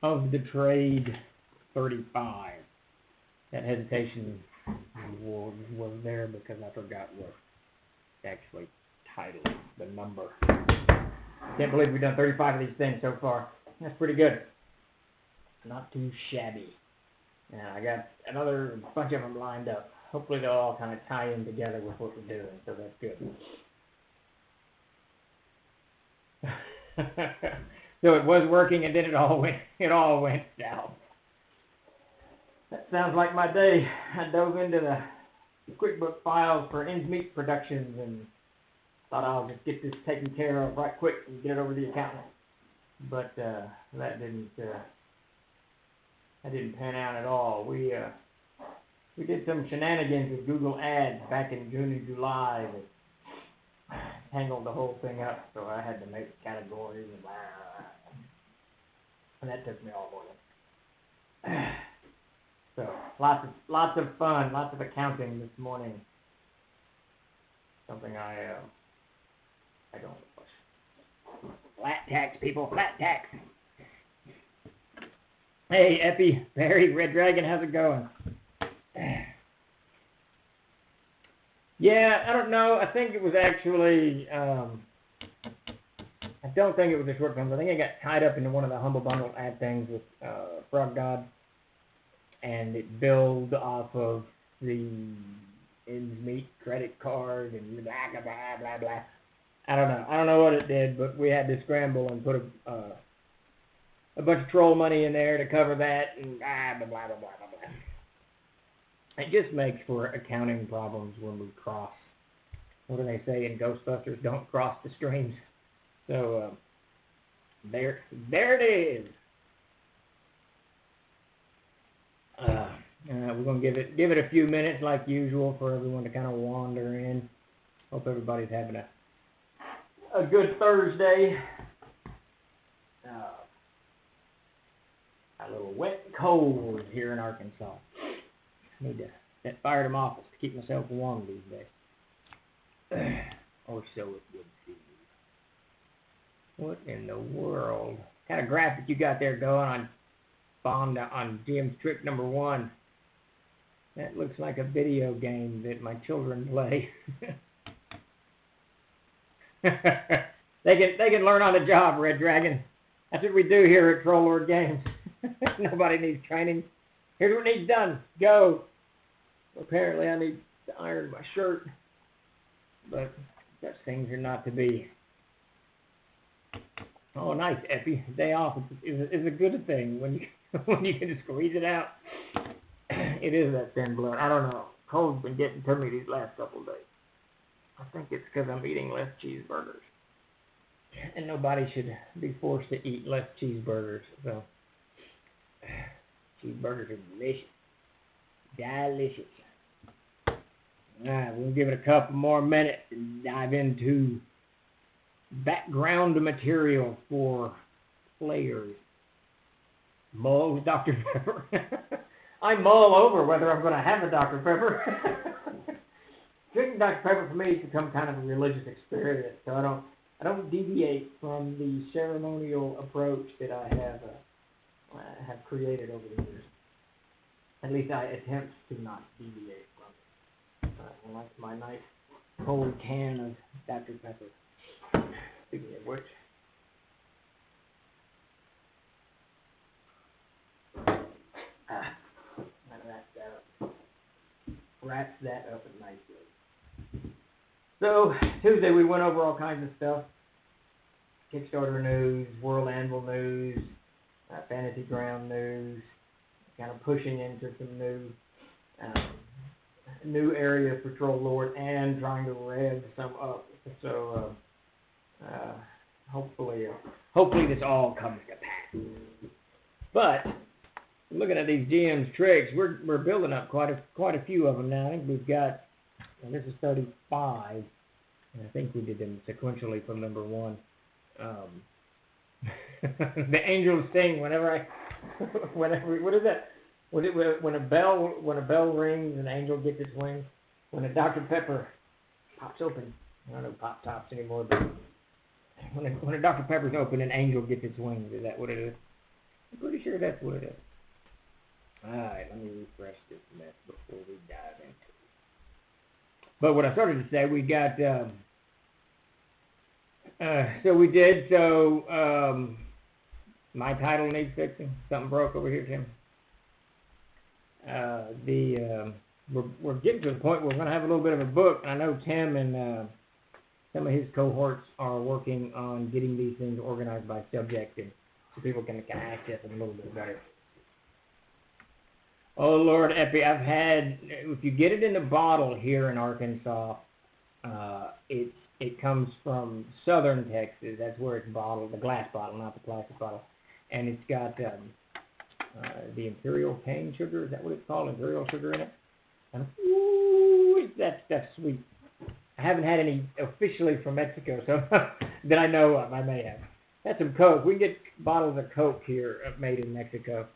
of the trade 35. That hesitation was there because I forgot what actually title the number. Can't believe we've done 35 of these things so far. That's pretty good. Not too shabby. Now I got another bunch of them lined up. Hopefully they'll all kind of tie in together with what we're doing, so that's good. So it was working, and then it all went south. That sounds like my day. I dove into the QuickBook files for 𝐓𝐫𝐚𝐝 Productions and thought I'll just get this taken care of right quick and get it over to the accountant. But that didn't pan out at all. We did some shenanigans with Google Ads back in June and July that tangled the whole thing up. So I had to make categories and blah, blah, blah. And that took me all morning. So lots of fun, lots of accounting this morning. Something I don't push. Flat tax, people, flat tax. Hey, Epi, Barry, Red Dragon, how's it going? Yeah, I don't know. I think it was actually, I don't think it was a short film. I think I got tied up into one of the Humble Bundle ad things with Frog God, and it billed off of the 𝐓𝐫𝐚𝐝 credit card and blah, blah, blah, blah, blah. I don't know what it did, but we had to scramble and put a bunch of troll money in there to cover that, and blah, blah, blah, blah, blah, blah. It just makes for accounting problems when we cross. What do they say in Ghostbusters? Don't cross the streams. So there it is. We're gonna give it a few minutes like usual for everyone to kind of wander in. Hope everybody's having a good Thursday. A little wet and cold here in Arkansas. Need to set fire to my office to keep myself warm these days. Or so it would seem. What in the world? What kind of graphic you got there going on Jim's trick number 1? That looks like a video game that my children play. They can learn on the job, Red Dragon. That's what we do here at Troll Lord Games. Nobody needs training. Here's what needs done. Go. Apparently I need to iron my shirt. But such things are not to be. Oh, nice, Epi. Day off is a good thing when you can squeeze it out. It is that thin blood. I don't know. Cold's been getting to me these last couple of days. I think it's because I'm eating less cheeseburgers. And nobody should be forced to eat less cheeseburgers. So, cheeseburgers are delicious. Delicious. Alright, we'll give it a couple more minutes and dive into background material for players. Mull Dr. Pepper. I mull over whether I'm going to have a Dr. Pepper. Drinking Dr. Pepper for me has become kind of a religious experience, so I don't deviate from the ceremonial approach that I have created over the years. At least I attempt to not deviate from it. I like my nice cold can of Dr. Pepper. Speaking of which, wraps that up nicely. So, Tuesday we went over all kinds of stuff. Kickstarter news, World Anvil news, Fantasy Ground news, kind of pushing into some new areas for Troll Lord and trying to rev some up. So, hopefully this all comes to pass. But looking at these GM's tricks, we're building up quite a few of them now. I think we've got, and this is 35, and I think we did them sequentially from number 1. The angels sing whenever what is that? When a bell rings, an angel gets its wings. When a Dr. Pepper pops open, I don't know pop tops anymore, but when a Dr. Pepper's open, an angel gets its wings. Is that what it is? I'm pretty sure that's what it is. Alright, let me refresh this mess before we dive into it. But what I started to say, we got, my title needs fixing. Something broke over here, Tim. We're getting to the point where we're going to have a little bit of a book. I know Tim and some of his cohorts are working on getting these things organized by subject, and so people can kind of access them a little bit better. Oh Lord, Epi, I've had, if you get it in a bottle here in Arkansas, it comes from southern Texas. That's where it's bottled, the glass bottle, not the plastic bottle, and it's got the imperial cane sugar. Is that what it's called? Imperial sugar in it. And ooh, that stuff's sweet. I haven't had any officially from Mexico, so that I know of. I may have. Had some Coke. We can get bottles of Coke here made in Mexico.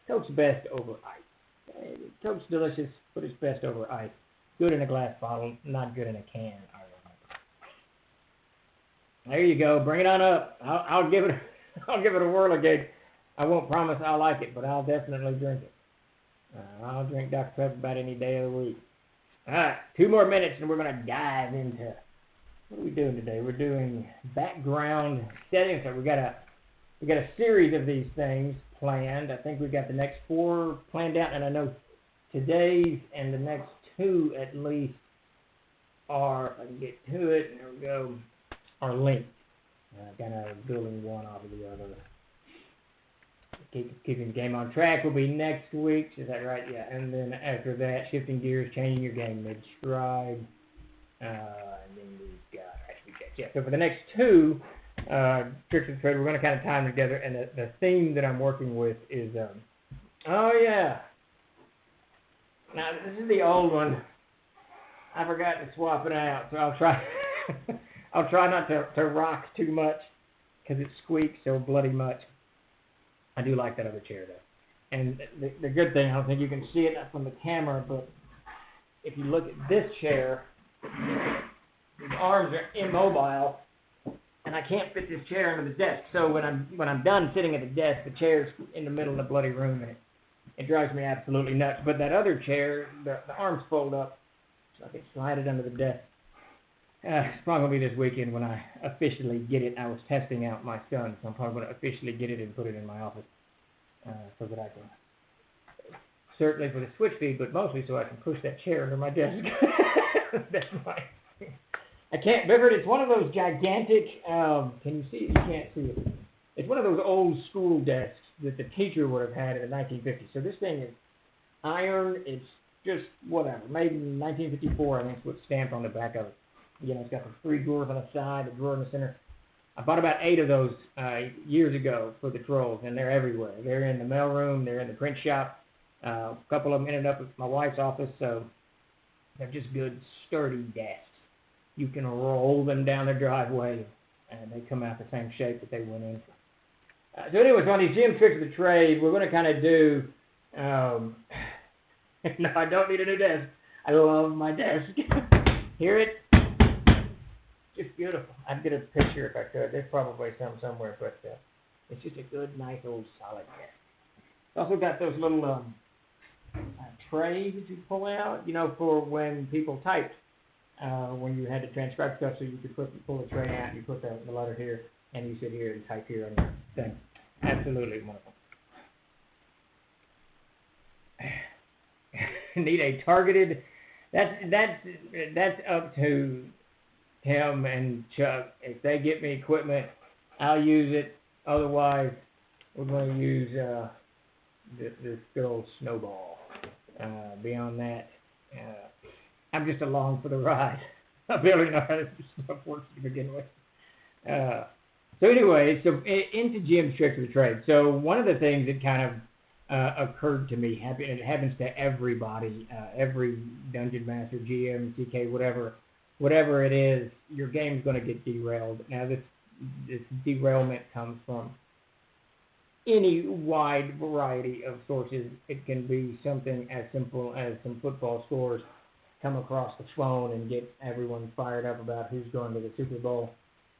Coke's best over ice. Coke's delicious, but it's best over ice. Good in a glass bottle, not good in a can. There you go. Bring it on up. I'll give it a whirl again. I won't promise I'll like it, but I'll definitely drink it. I'll drink Dr. Pepper about any day of the week. All right, 2 more minutes, and we're going to dive into, what are we doing today? We're doing background settings. So we got a series of these things planned. I think we've got the next 4 planned out, and I know today's and the next 2 at least are, if I can get to it, there we go, are linked. Kind of building one off of the other. Keeping the game on track will be next week. Is that right? Yeah. And then after that, shifting gears, changing your game mid-stride. And then we've got yeah. So for the next 2 tricks of the trade, we're going to kind of tie them together. And the theme that I'm working with is, oh yeah. Now this is the old one. I forgot to swap it out, so I'll try. I'll try not to rock too much because it squeaks so bloody much. I do like that other chair though. And the good thing, I don't think you can see it from the camera, but if you look at this chair, the arms are immobile, and I can't fit this chair under the desk. So when I'm done sitting at the desk, the chair's in the middle of the bloody room, and it drives me absolutely nuts. But that other chair, the arms fold up, so I can slide it under the desk. It's probably going to be this weekend when I officially get it. I was testing out my son, so I'm probably going to officially get it and put it in my office so that I can, certainly for the switch feed, but mostly so I can push that chair under my desk. That's my, I can't, remember, it's one of those gigantic, can you see it? You can't see it. It's one of those old school desks that the teacher would have had in the 1950s. So this thing is iron, it's just whatever, made in 1954, I think is what's stamped on the back of it. You know, it's got the 3 drawers on the side, a drawer in the center. I bought about 8 of those years ago for the Trolls, and they're everywhere. They're in the mailroom, they're in the print shop. A couple of them ended up at my wife's office, so they're just good, sturdy desks. You can roll them down the driveway, and they come out the same shape that they went in. So anyway, so on these gym tricks of the trade, we're going to kind of do, no, I don't need a new desk. I love my desk. Hear it? Just beautiful. I'd get a picture if I could. There's probably some somewhere, but it's just a good, nice, old, solid desk. It's also got those little trays that you pull out, you know, for when people typed, when you had to transcribe stuff, so you could pull the tray out, and you put the letter here, and you sit here and type here on your thing. Absolutely wonderful. Need a targeted. That's up to Tim and Chuck. If they get me equipment, I'll use it. Otherwise, we're going to use this good old snowball. Beyond that, I'm just along for the ride. I barely know how this stuff works to begin with. So anyway, so into Jim's tricks of the trade. So one of the things that kind of occurred to me, and it happens to everybody, every dungeon master, GM, TK, whatever it is, your game's going to get derailed. Now this derailment comes from any wide variety of sources. It can be something as simple as some football scores come across the phone and get everyone fired up about who's going to the Super Bowl.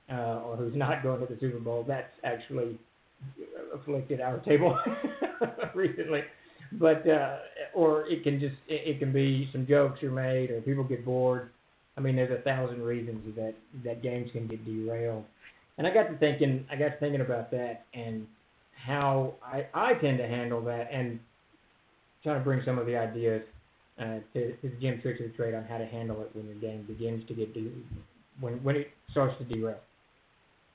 or who's not going to the Super Bowl. That's actually afflicted our table recently. But or it can be some jokes are made, or people get bored. I mean, there's 1,000 reasons that games can get derailed. And I got to thinking about that and how I tend to handle that, and trying to bring some of the ideas to the gym tricks of the trade on how to handle it when your game begins to get when it starts to derail.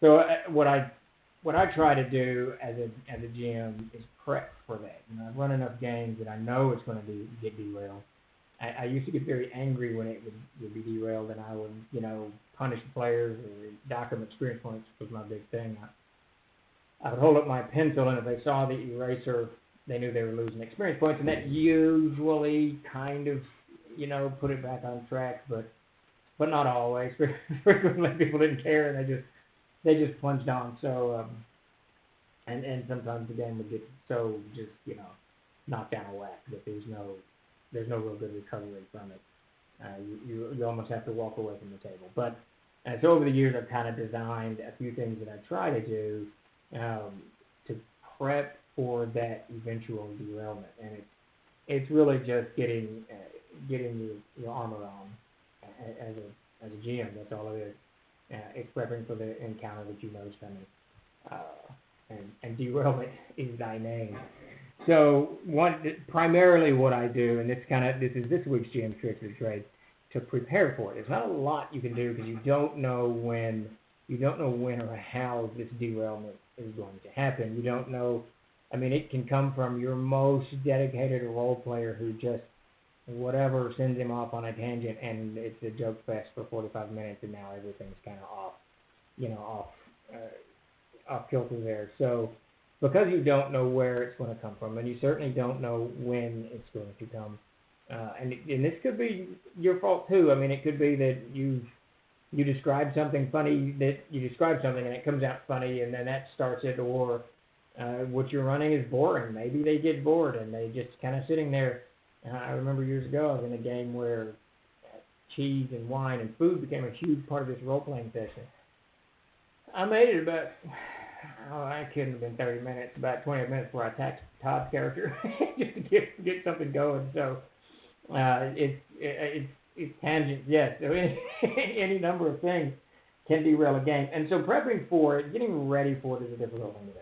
So what I try to do as a GM is prep for that. I've run enough games that I know it's going to get derailed. I used to get very angry when it would be derailed, and I would, punish the players or dock them experience points was my big thing. I would hold up my pencil, and if they saw the eraser, they knew they were losing experience points, and that usually kind of, put it back on track, but not always. Frequently, people didn't care, and they just plunged on. So, and sometimes the game would get so just, knocked down a whack that there's no real good recovery from it. You almost have to walk away from the table. But so over the years, I've kind of designed a few things that I try to do to prep for that eventual derailment, and it's really just getting your armor on as a GM. That's all it is. It's prepping for the encounter that you know is coming, and derailment is thy name. So primarily what I do, and this is this week's GM Tricks of the Trade, to prepare for it. There's not a lot you can do because you don't know when or how this derailment is going to happen. You don't know. I mean, it can come from your most dedicated role player who just whatever sends him off on a tangent, and it's a joke fest for 45 minutes, and now everything's kind of off kilter there. So because you don't know where it's going to come from, and you certainly don't know when it's going to come, and this could be your fault too. I mean, it could be that you describe something funny, and it comes out funny, and then that starts it, or what you're running is boring. Maybe they get bored and they just kind of sitting there. I remember years ago I was in a game where cheese and wine and food became a huge part of this role-playing session. I made it about, I couldn't have been 30 minutes, about 20 minutes before I attacked Todd's character just to get something going. So it's tangents, yes. So any number of things can derail a game. And so prepping for it, getting ready for it is a difficult thing to do.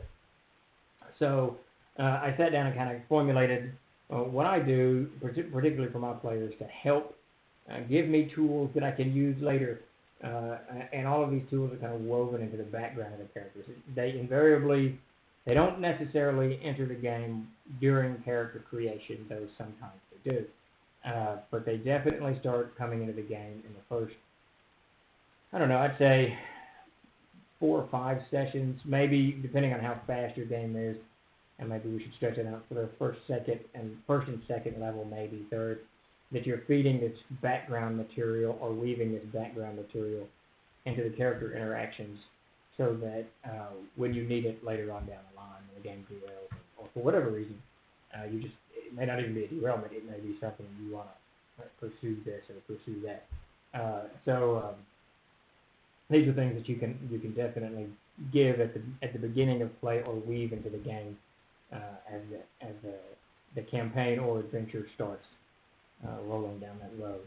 So I sat down and kind of formulated what I do, particularly for my players, to help give me tools that I can use later. And all of these tools are kind of woven into the background of the characters. They don't necessarily enter the game during character creation, though sometimes they do. But they definitely start coming into the game in the first, I'd say 4 or 5 sessions, maybe depending on how fast your game is. And maybe we should stretch it out for the first and second level, maybe third, that you're feeding this background material or weaving this background material into the character interactions so that when you need it later on down the line, when the game derails, or for whatever reason, it may not even be a derailment, it may be something you want to pursue this or pursue that. So these are things that you can definitely give at the beginning of play or weave into the game as the campaign or adventure starts rolling down that road.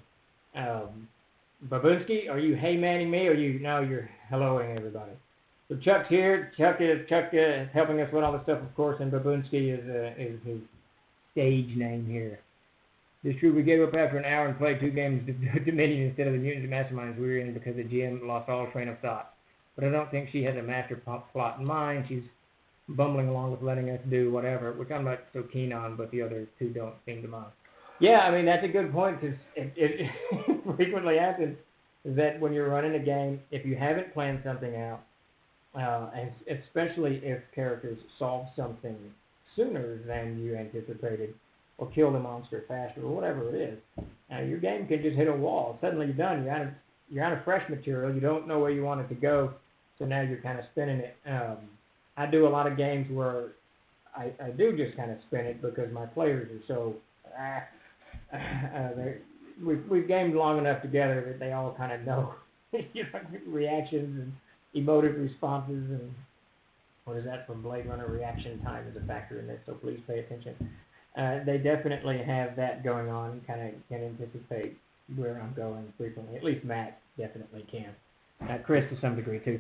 Babunsky, are you hey-manning me, or you're helloing everybody? So Chuck's here. Chuck is helping us with all the stuff, of course, and Babunsky is his stage name here. It's true, we gave up after an hour and played 2 games of Dominion instead of the Mutants and Masterminds we were in because the GM lost all train of thought. But I don't think she has a master plot in mind. She's bumbling along with letting us do whatever, which I'm not so keen on, but the other 2 don't seem to mind. Yeah, I mean, that's a good point, because it frequently happens that when you're running a game, if you haven't planned something out, and especially if characters solve something sooner than you anticipated, or kill the monster faster, or whatever it is, your game can just hit a wall. Suddenly you're done. You're out of fresh material. You don't know where you want it to go, so now you're kind of spinning it. I do a lot of games where I do just kind of spin it because my players are so we've gamed long enough together that they all kind of know reactions emotive responses and what is that from Blade Runner? Reaction time is a factor in this, so please pay attention. They definitely have that going on and kind of can anticipate where I'm going frequently. At least Matt definitely can. Chris to some degree too.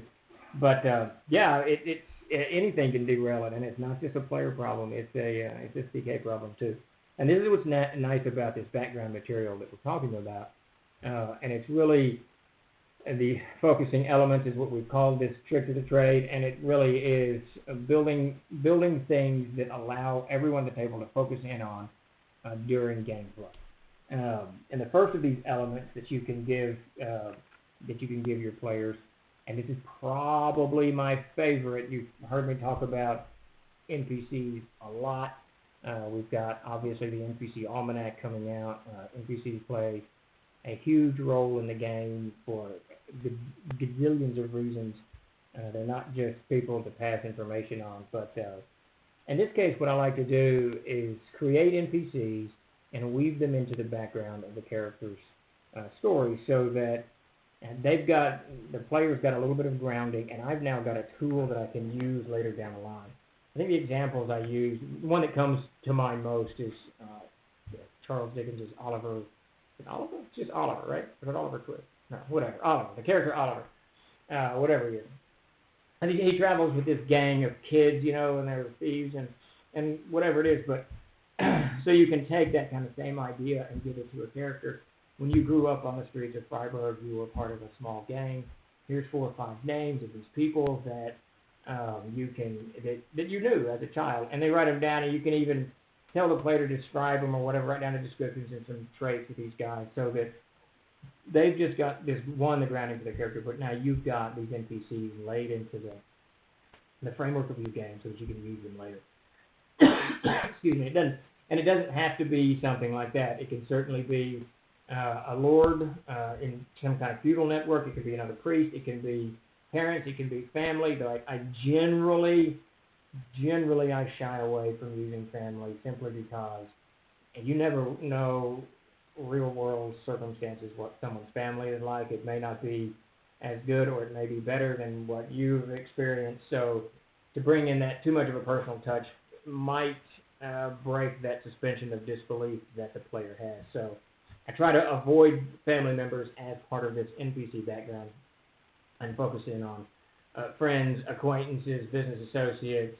But yeah, it's anything can derail it, and it's not just a player problem. It's a CK problem too. And this is what's nice about this background material that we're talking about, and it's really the focusing elements is what we've called this trick of the trade, and it really is building things that allow everyone at the table to focus in on during gameplay. And the first of these elements that you can give your players, and this is probably my favorite. You've heard me talk about NPCs a lot. We've got obviously the NPC Almanac coming out. NPCs play a huge role in the game for gazillions of reasons. They're not just people to pass information on, but in this case, what I like to do is create NPCs and weave them into the background of the character's story, so that the player's got a little bit of grounding, and I've now got a tool that I can use later down the line. I think the examples I use, one that comes to mind most is Charles Dickens' Oliver. Is it Oliver? It's just Oliver, right? Is it Oliver Twist? No, whatever. Oliver, the character Oliver, whatever he is. And he travels with this gang of kids, and they're thieves and whatever it is. But so you can take that kind of same idea and give it to a character. When you grew up on the streets of Freiburg, you were part of a small gang. Here's 4 or 5 names of these people that you knew as a child, and they write them down, and you can even tell the player to describe them or whatever, write down the descriptions and some traits of these guys, so that they've just got this the grounding for their character, but now you've got these NPCs laid into the framework of your game so that you can use them later. Excuse me. It doesn't have to be something like that. It can certainly be a lord in some kind of feudal network. It could be another priest. It can be parents. It can be family. Though I generally I shy away from using family simply because you never know real world circumstances what someone's family is like. It may not be as good, or it may be better than what you've experienced. So to bring in that too much of a personal touch might break that suspension of disbelief that the player has. So I try to avoid family members as part of this NPC background and focus in on friends, acquaintances, business associates,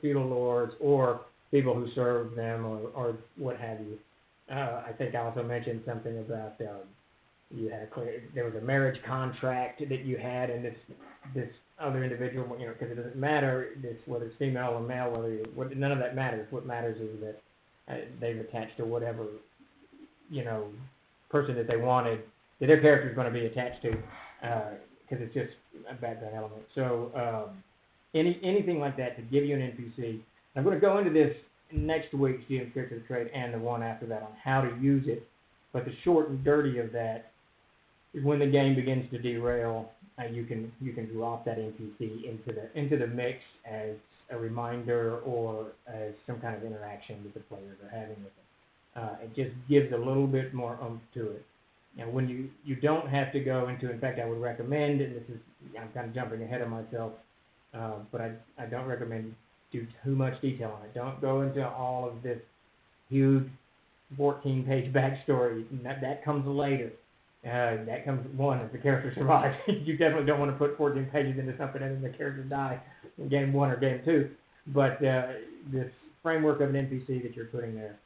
feudal lords, or people who serve them, or what have you. I think I also mentioned something about there was a marriage contract that you had, and this other individual, because it doesn't matter whether it's female or male, none of that matters. What matters is that they've attached to whatever person that they wanted, that their character is going to be attached to, because it's just a background element. So anything like that to give you an NPC. I'm going to go into this next week's GM Trick of the Trade and the one after that on how to use it. But the short and dirty of that is when the game begins to derail, you can drop that NPC into the mix as a reminder or as some kind of interaction that the players are having with it. It just gives a little bit more oomph to it. Now, when you don't have to go into, in fact, I would recommend, and I'm kind of jumping ahead of myself, but I don't recommend do too much detail on it. Don't go into all of this huge 14-page backstory. That comes later. That comes if the character survives. You definitely don't want to put 14 pages into something and then the character die in game 1 or game 2. But this framework of an NPC that you're putting there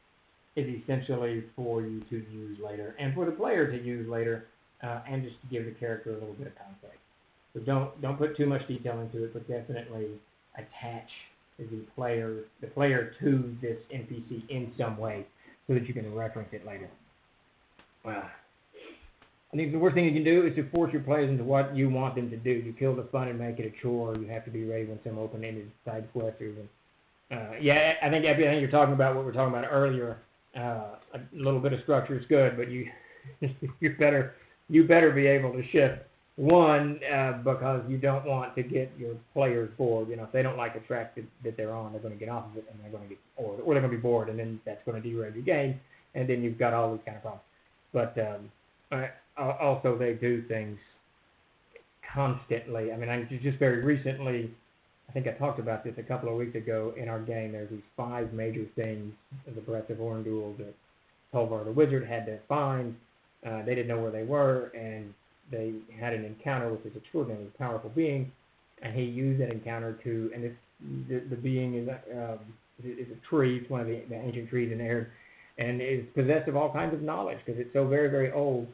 is essentially for you to use later, and for the player to use later, and just to give the character a little bit of context. So don't put too much detail into it, but definitely attach the player to this NPC in some way, so that you can reference it later. I think the worst thing you can do is to force your players into what you want them to do. You kill the fun and make it a chore. You have to be ready when some open-ended side quests or even. I think you're talking about what we were talking about earlier. A little bit of structure is good, but you better be able to shift. One, because you don't want to get your players bored. If they don't like the track that they're on, they're going to get off of it, and they're going to get or they're going to be bored, and then that's going to derail your game, and then you've got all these kind of problems. But also they do things constantly. I mean, I just very recently, I think I talked about this a couple of weeks ago in our game. There's these 5 major things in the Breath of Orndul that TROLLZAH the wizard had to find. They didn't know where they were, and they had an encounter with this extraordinarily powerful being, and he used that encounter to, and the being is a tree. It's one of the ancient trees in there, and is possessed of all kinds of knowledge because it's so very, very old.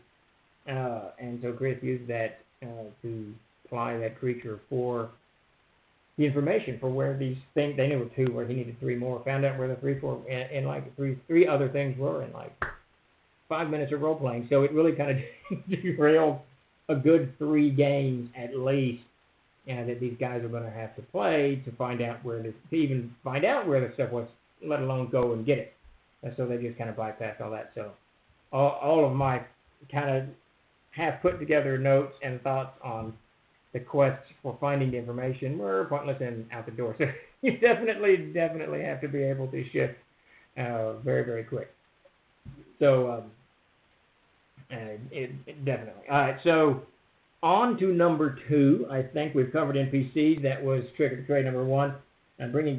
And so Chris used that to apply that creature for the information for where these things, they knew 2, where he needed 3 more, found out where the 3, 4, and like three other things were in like 5 minutes of role playing. So it really kind of derailed a good 3 games at least, that these guys are going to have to play to find out where this, to even find out where the stuff was, let alone go and get it. And so they just kind of bypassed all that. So all of my kind of half put together notes and thoughts on the quest for finding the information were pointless and out the door. So you definitely have to be able to shift very, very quick. So definitely. All right, so on to number 2. I think we've covered NPCs. That was trick or trade number 1.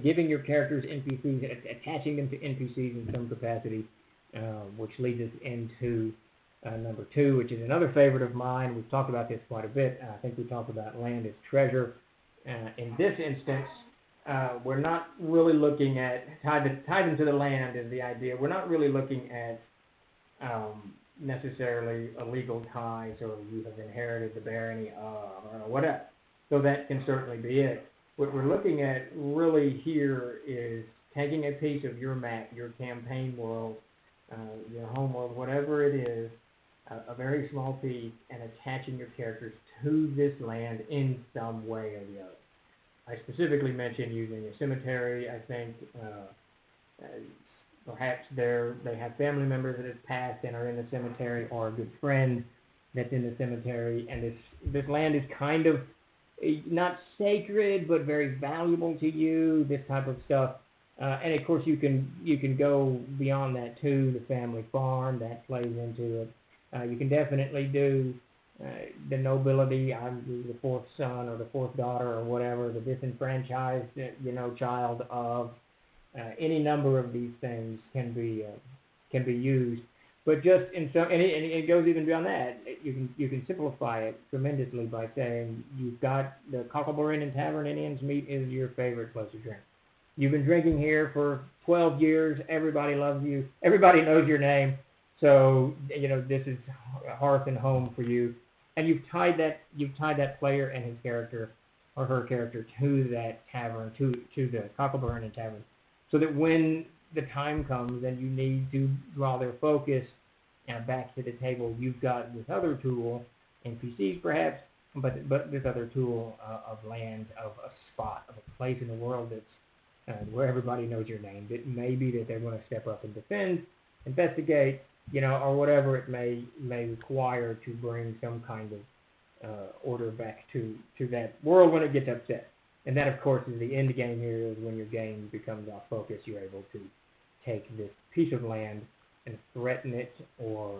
Giving your characters NPCs, attaching them to NPCs in some capacity, which leads us into number 2, which is another favorite of mine. We've talked about this quite a bit. I think we talked about land as treasure. In this instance, we're not really looking at, tied into the land is the idea. We're not really looking at necessarily a legal tie, so you have inherited the barony or whatever. So that can certainly be it. What we're looking at really here is taking a piece of your map, your campaign world, your home world, whatever it is, a very small piece, and attaching your characters to this land in some way or the other. I specifically mentioned using a cemetery. I think perhaps they have family members that have passed and are in the cemetery, or a good friend that's in the cemetery, and this land is kind of not sacred but very valuable to you. This type of stuff, and of course you can go beyond that too. The family farm, that plays into it. You can definitely do the nobility. I'm the 4th son or the 4th daughter or whatever, the disenfranchised, child of. Any number of these things can be used, but just in some, and it goes even beyond that. You can simplify it tremendously by saying you've got the 𝐓𝐫𝐤𝐬 Tavern in Innsmead is your favorite place to drink. You've been drinking here for 12 years. Everybody loves you. Everybody knows your name. So this is hearth and home for you, and you've tied that player and his character or her character to that tavern, to the 𝐓𝐫𝐤𝐬 Tavern, so that when the time comes and you need to draw their focus back to the table, you've got this other tool, NPCs perhaps, but this other tool of land, of a spot, of a place in the world that's where everybody knows your name. That maybe that they're going to step up and defend, investigate, or whatever it may require to bring some kind of order back to that world when it gets upset. And that, of course, is the end game here, is when your game becomes off focus, you're able to take this piece of land and threaten it or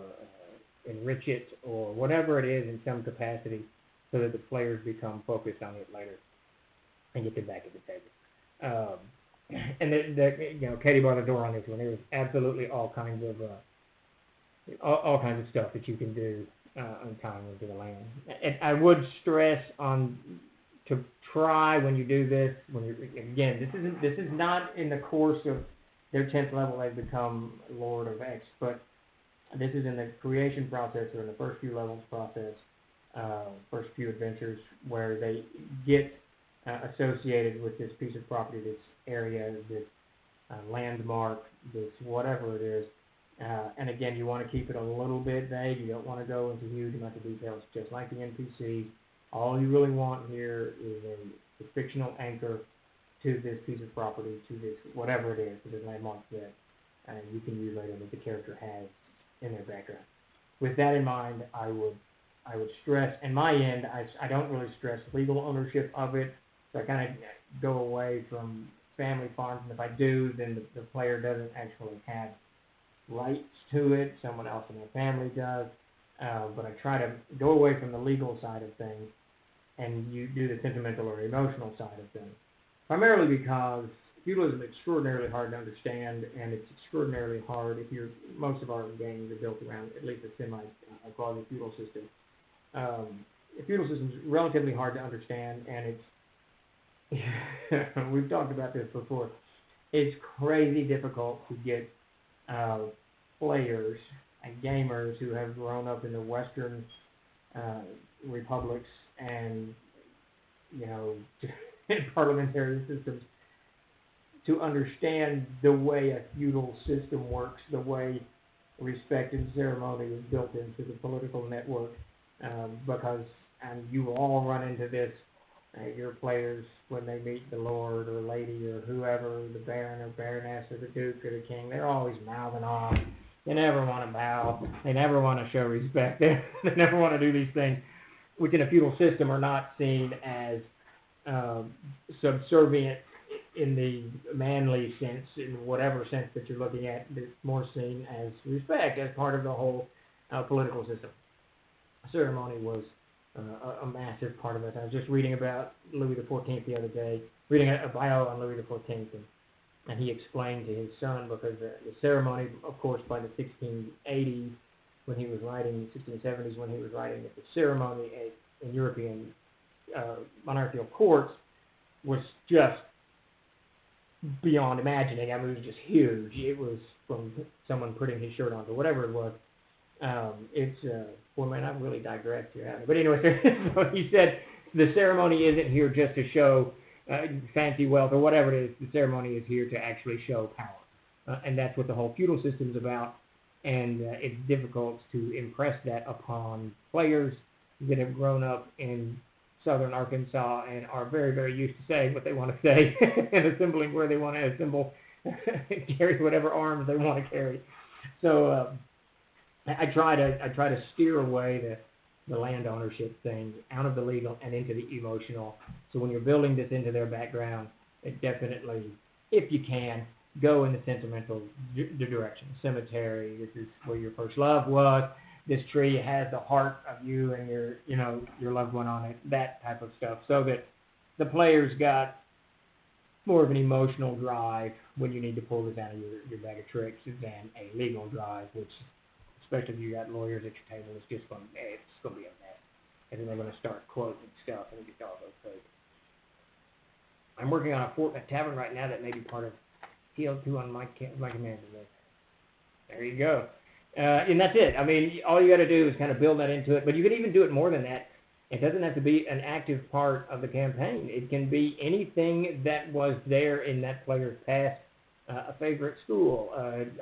enrich it or whatever it is in some capacity, so that the players become focused on it later and get them back at the table. And Katie brought the door on this one. There was absolutely all kinds of stuff that you can do on time with the land. And I would stress on to try when you do this. This is not in the course of their 10th level they've become Lord of X, but this is in the creation process or in the first few levels process, first few adventures where they get associated with this piece of property, this area, this landmark, this whatever it is. And again, you want to keep it a little bit vague. You don't want to go into huge amounts of details, just like the NPCs. All you really want here is a fictional anchor to this piece of property, to this whatever it is, to this landmark that you can use later, that the character has in their background. With that in mind, I would stress, in my end, I don't really stress legal ownership of it. So I kind of go away from family farms, and if I do, then the player doesn't actually have rights to it. Someone else in their family does. But I try to go away from the legal side of things and you do the sentimental or emotional side of things. Primarily because feudalism is extraordinarily hard to understand, and it's extraordinarily hard if most of our games are built around at least a quasi-feudal system. The feudal system is relatively hard to understand, and it's we've talked about this before. It's crazy difficult to get players and gamers who have grown up in the Western republics and parliamentary systems to understand the way a feudal system works, the way respect and ceremony is built into the political network, because you all run into this. Your players, when they meet the lord or lady or whoever, the baron or baroness or the duke or the king, they're always mouthing off. They never want to bow. They never want to show respect. They never want to do these things, which in a feudal system are not seen as subservient in the manly sense, in whatever sense that you're looking at. It's more seen as respect, as part of the whole political system. Ceremony was a massive part of it. I was just reading about Louis XIV the other day, reading a bio on Louis XIV, and he explained to his son, because the ceremony, of course, by the 1680s, when he was writing, 1670s, when he was writing, that the ceremony in European monarchical courts was just beyond imagining. I mean, it was just huge. It was from someone putting his shirt on to whatever it was. Boy, man, I've really digressed here. But anyway, so he said the ceremony isn't here just to show fancy wealth or whatever it is. The ceremony is here to actually show power. And that's what the whole feudal system is about. And it's difficult to impress that upon players that have grown up in southern Arkansas and are very, very used to saying what they want to say and assembling where they want to assemble, carry whatever arms they want to carry. So I try to steer away the land ownership thing out of the legal and into the emotional. So when you're building this into their background, it definitely, if you can, go in the sentimental direction. Cemetery, this is where your first love was. This tree has the heart of you and your loved one on it, that type of stuff, so that the players got more of an emotional drive when you need to pull this out of your bag of tricks than a legal drive, which, especially if you got lawyers at your table, it's going to be a mess. And then they're going to start quoting stuff, and it gets all those crazy. I'm working on a tavern right now that may be part of TL2 on my command list. There you go. And that's it. I mean, all you got to do is kind of build that into it. But you can even do it more than that. It doesn't have to be an active part of the campaign. It can be anything that was there in that player's past, a favorite school,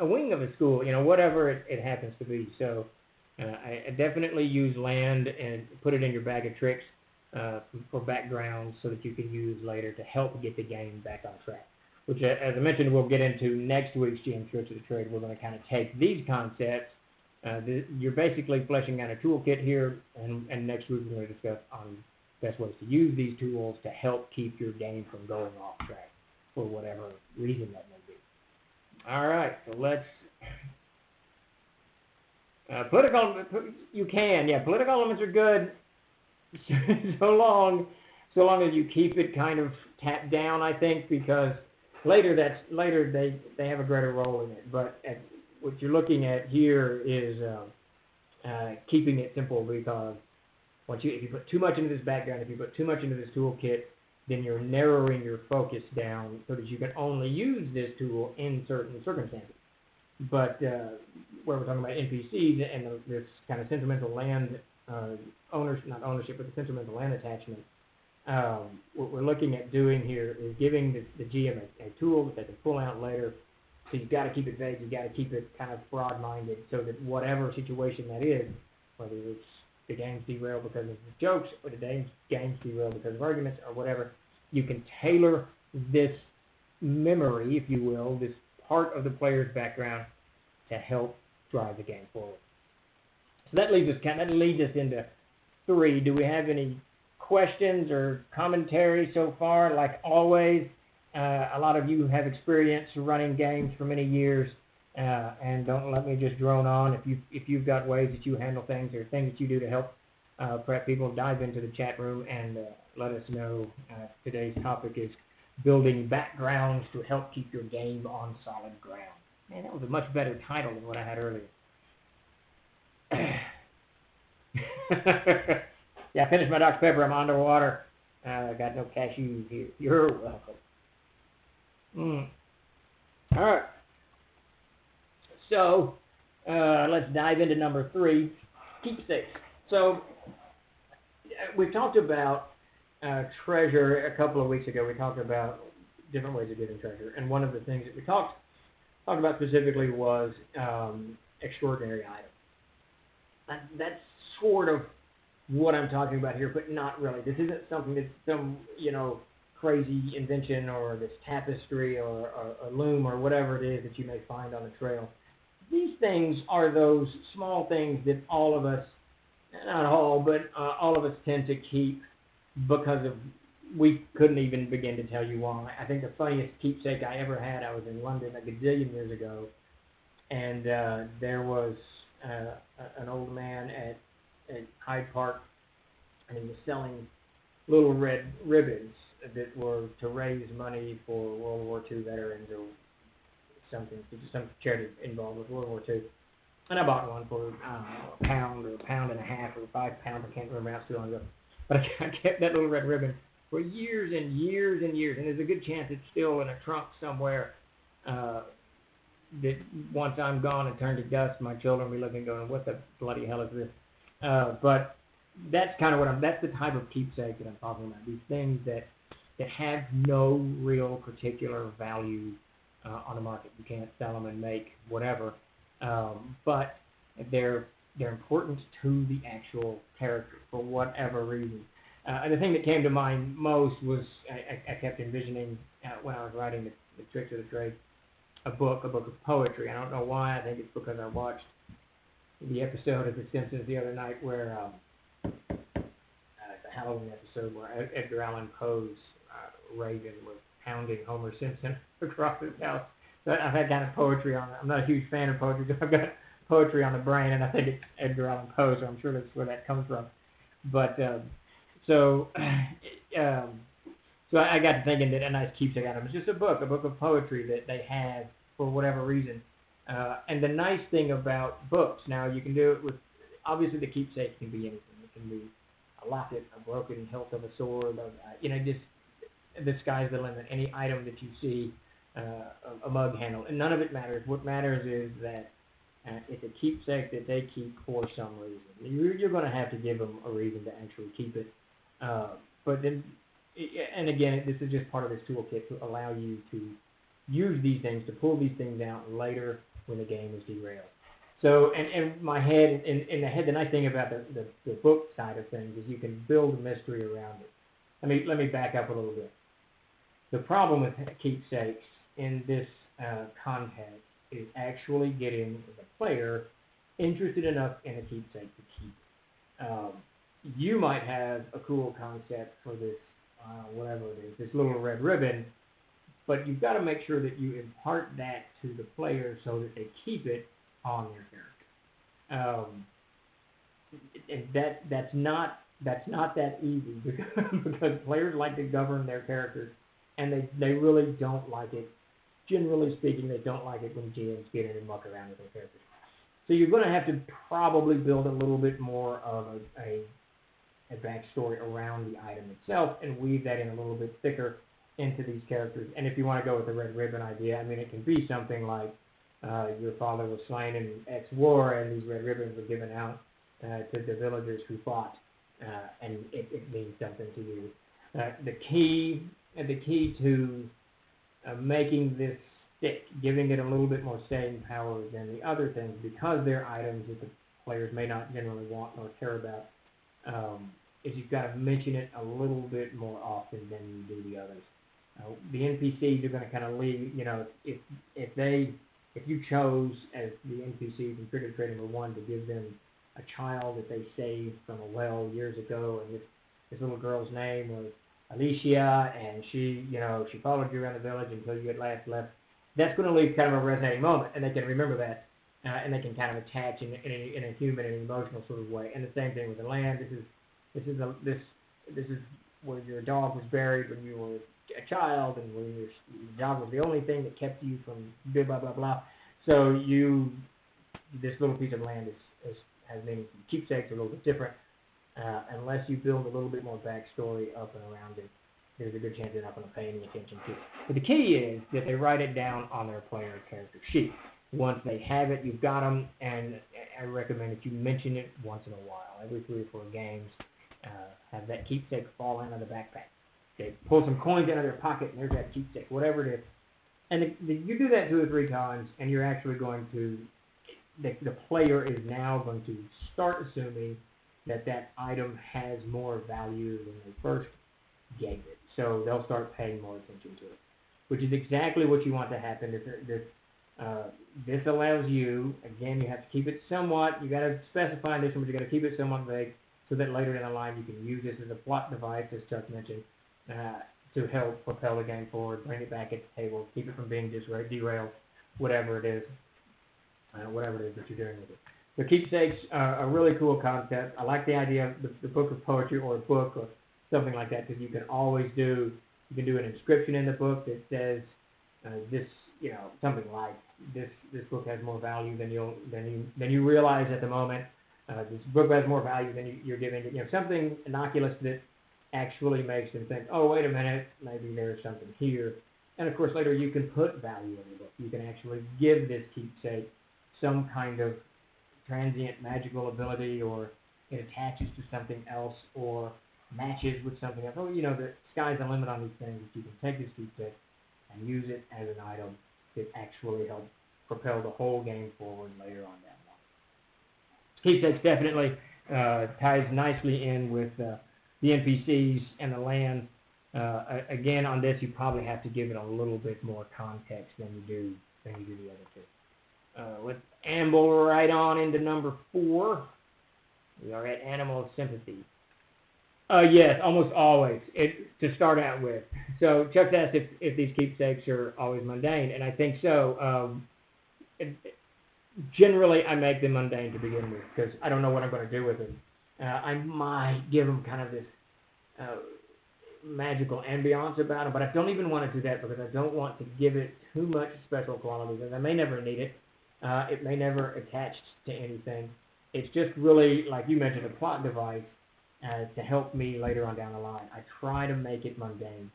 a wing of a school, whatever it happens to be. So I definitely use land and put it in your bag of tricks for background so that you can use later to help get the game back on track. Which, as I mentioned, we'll get into next week's GM Tricks of the Trade. We're going to kind of take these concepts. You're basically fleshing out a toolkit here, and next week we're going to discuss on best ways to use these tools to help keep your game from going off track for whatever reason that may be. All right, so let's... political elements are good so long as you keep it kind of tapped down, I think, because later they have a greater role in it. But what you're looking at here is keeping it simple, because if you put too much into this background, if you put too much into this toolkit, then you're narrowing your focus down so that you can only use this tool in certain circumstances. But where we're talking about NPCs and this kind of sentimental land not ownership, but the sentimental land attachment, what we're looking at doing here is giving the GM a tool that they can pull out later. So you've got to keep it vague, you've got to keep it kind of broad-minded, so that whatever situation that is, whether it's the game's derailed because of jokes or the game's derailed because of arguments or whatever, you can tailor this memory, if you will, this part of the player's background to help drive the game forward. So that leads us into 3. Do we have any questions or commentary so far? Like always, a lot of you have experience running games for many years, and don't let me just drone on. If you've got ways that you handle things or things that you do to help prep people, dive into the chat room and let us know. Today's topic is building backgrounds to help keep your game on solid ground. Man, that was a much better title than what I had earlier. Yeah, I finished my Dr. Pepper. I'm underwater. Got no cashews here. You're welcome. All right. So, let's dive into number 3, keepsakes. So, we talked about treasure a couple of weeks ago. We talked about different ways of getting treasure, and one of the things that we talked about specifically was extraordinary items. That's sort of what I'm talking about here, but not really. This isn't something that's some, crazy invention or this tapestry or a loom or whatever it is that you may find on the trail. These things are those small things that all of us, not all, but all of us tend to keep because of, we couldn't even begin to tell you why. I think the funniest keepsake I ever had, I was in London a gazillion years ago, and there was an old man at Hyde Park, and he was selling little red ribbons that were to raise money for World War II veterans or something, some charity involved with World War II. And I bought one for a pound or a pound and a half or 5 pounds. I can't remember how too long ago. But I kept that little red ribbon for years and years and years. And there's a good chance it's still in a trunk somewhere that once I'm gone and turned to dust, my children will be looking going, what the bloody hell is this? But that's kind of what that's the type of keepsake that I'm talking about. These things that have no real particular value on the market. You can't sell them and make whatever. But they're important to the actual character for whatever reason. And the thing that came to mind most was I kept envisioning when I was writing the Tricks of the Trade, a book of poetry. I don't know why. I think it's because I watched the episode of The Simpsons the other night where it's a Halloween episode where Edgar Allan Poe's Raven was pounding Homer Simpson across his house. So I've had kind of poetry on it. I'm not a huge fan of poetry, but I've got poetry on the brain, and I think it's Edgar Allan Poe, so I'm sure that's where that comes from. But so I got to thinking that a nice keepsake item is just a book of poetry that they have for whatever reason. And the nice thing about books, now you can do it with, obviously the keepsake can be anything. It can be a locket, a broken hilt of a sword, just the sky's the limit. Any item that you see, a mug handle, and none of it matters. What matters is that it's a keepsake that they keep for some reason. You're going to have to give them a reason to actually keep it. But then, and again, this is just part of this toolkit to allow you to use these things, to pull these things out later when the game is derailed. So, in my head, in the head, the nice thing about the book side of things is you can build a mystery around it. Let me back up a little bit. The problem with keepsakes in this context is actually getting the player interested enough in a keepsake to keep it. You might have a cool concept for this, whatever it is, this little red ribbon, but you've got to make sure that you impart that to the player so that they keep it on their character. And that's not that easy because players like to govern their characters, and they really don't like it. Generally speaking, they don't like it when GMs get in and muck around with their characters. So you're going to have to probably build a little bit more of a backstory around the item itself and weave that in a little bit thicker into these characters. And if you want to go with the red ribbon idea, it can be something like your father was slain in X war, and these red ribbons were given out to the villagers who fought, and it means something to you. The key to making this stick, giving it a little bit more staying power than the other things, because they're items that the players may not generally want nor care about, is you've got to mention it a little bit more often than you do the others. The NPCs are going to kind of leave, if you chose as the NPCs in Trick or Treat #1 to give them a child that they saved from a well years ago, and this little girl's name was Alicia, and she followed you around the village until you at last left, that's going to leave kind of a resonating moment, and they can remember that, and they can kind of attach in a human and emotional sort of way. And the same thing with the land. This is this is where your dog was buried when you were a child, and where your dog was the only thing that kept you from blah blah blah blah. So this little piece of land has many keepsakes, a little bit different. Unless you build a little bit more backstory up and around it, there's a good chance they're not going to pay any attention to it. But the key is that they write it down on their player character sheet. Once they have it, you've got them, and I recommend that you mention it once in a while. Every 3 or 4 games, have that keepsake fall out of the backpack. They pull some coins out of their pocket, and there's that keepsake, whatever it is. And you do that 2 or 3 times, and you're actually going to, the player is now going to start assuming that item has more value than they first gave it. So they'll start paying more attention to it, which is exactly what you want to happen. This allows you, again, you have to keep it somewhat, you got to specify in this one, but you got to keep it somewhat vague so that later down the line you can use this as a plot device, as Chuck mentioned, to help propel the game forward, bring it back at the table, keep it from being derailed, whatever it is that you're doing with it. The keepsakes are a really cool concept. I like the idea of the book of poetry, or a book or something like that, because you can do an inscription in the book that says something like this book has more value than you realize at the moment. This book has more value than you're giving it. Something innocuous that actually makes them think, oh, wait a minute, maybe there's something here. And of course, later you can put value in the book. You can actually give this keepsake some kind of transient magical ability, or it attaches to something else, or matches with something else. Oh, the sky's the limit on these things. You can take this keepsake and use it as an item that actually helps propel the whole game forward later on down the line. Keepsakes definitely ties nicely in with the NPCs and the land. Again, on this, you probably have to give it a little bit more context than you do the other 2. Let's amble right on into number 4. We are at animal sympathy. Yes, almost always, to start out with. So Chuck asked if these keepsakes are always mundane, and I think so. Generally, I make them mundane to begin with, because I don't know what I'm going to do with them. I might give them kind of this magical ambiance about them, but I don't even want to do that, because I don't want to give it too much special qualities, and I may never need it. It may never attach to anything. It's just really, like you mentioned, a plot device to help me later on down the line. I try to make it mundane,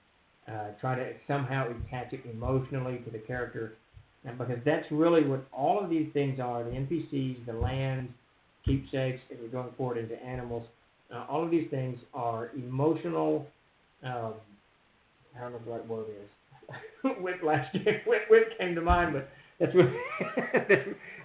try to somehow attach it emotionally to the character, because that's really what all of these things are: the NPCs, the land, keepsakes, and we're going forward into animals. All of these things are emotional. I don't know what word it is. Whip came to mind, but that's what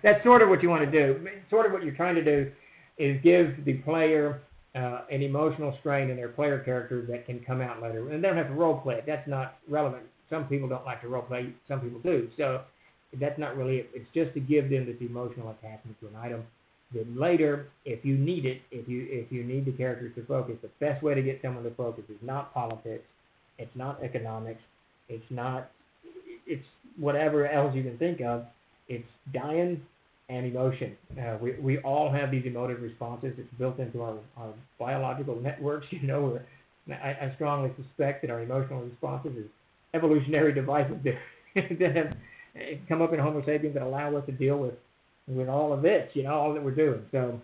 that's sort of what you want to do. Sort of what you're trying to do is give the player an emotional strain in their player character that can come out later. And they don't have to role play it. That's not relevant. Some people don't like to role play. Some people do. So that's not really it. It's just to give them this emotional attachment to an item. Then later, if you need it, if you need the characters to focus, the best way to get someone to focus is not politics. It's not economics. It's whatever else you can think of. It's dying and emotion. We all have these emotive responses. It's built into our biological networks. I strongly suspect that our emotional responses is evolutionary devices that have come up in Homo sapiens that allow us to deal with all of this, all that we're doing. So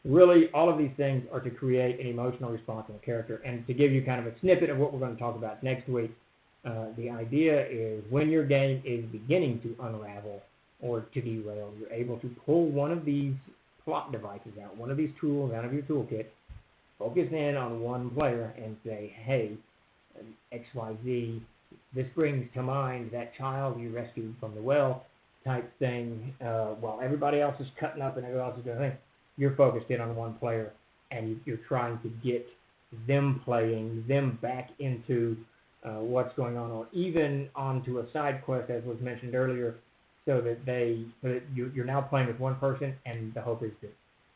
really, all of these things are to create an emotional response in a character. And to give you kind of a snippet of what we're going to talk about next week, the idea is when your game is beginning to unravel or to derail, you're able to pull one of these plot devices out, one of these tools out of your toolkit, focus in on one player and say, hey, XYZ, this brings to mind that child you rescued from the well type thing. While everybody else is cutting up and everybody else is doing things, you're focused in on one player, and you're trying to get them playing, them back into what's going on, or even onto a side quest, as was mentioned earlier, so that you're now playing with one person, and the hope is that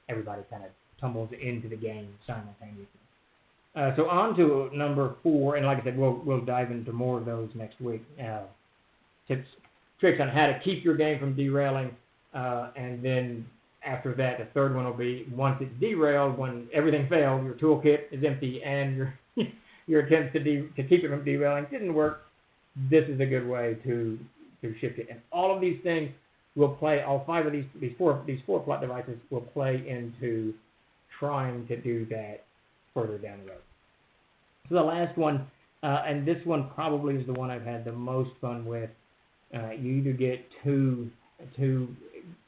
everybody kind of tumbles into the game simultaneously. So on to number 4, and like I said, we'll dive into more of those next week. Tips, tricks on how to keep your game from derailing, and then after that, the third one will be once it's derailed, when everything failed, your toolkit is empty, and your your attempts to keep it from derailing didn't work. This is a good way to shift it. And all of these things will play. All five of these four plot devices will play into trying to do that further down the road. So the last one, and this one probably is the one I've had the most fun with. You either get two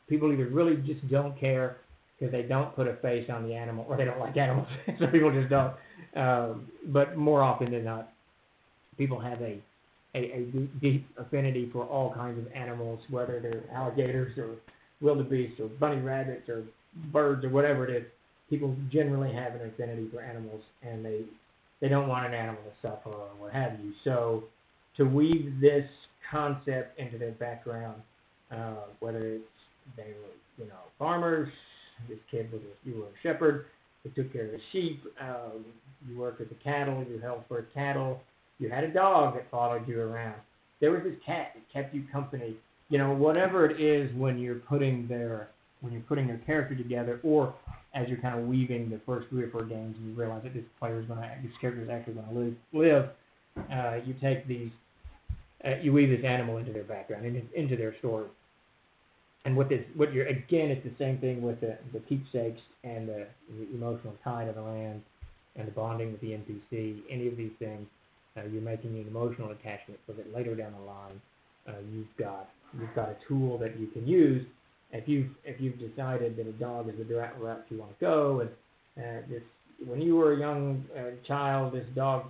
people either really just don't care because they don't put a face on the animal, or they don't like animals. Some people just don't. But more often than not, people have a deep affinity for all kinds of animals, whether they're alligators or wildebeest or bunny rabbits or birds or whatever it is. People generally have an affinity for animals, and they don't want an animal to suffer or what have you. So to weave this concept into their background, whether it's they were, farmers, this kid you were a shepherd, you took care of the sheep, you worked with the cattle, you held for cattle, you had a dog that followed you around. There was this cat that kept you company. Whatever it is when you're putting their character together, or as you're kind of weaving the first 3 or 4 games and you realize that this character is actually going to live, you take these, you weave this animal into their background, into their story. And it's the same thing with the keepsakes and the emotional tie to the land and the bonding with the NPC. Any of these things, you're making an emotional attachment so that later down the line, you've got a tool that you can use. If you've decided that a dog is the direct route you want to go, and when you were a young child, this dog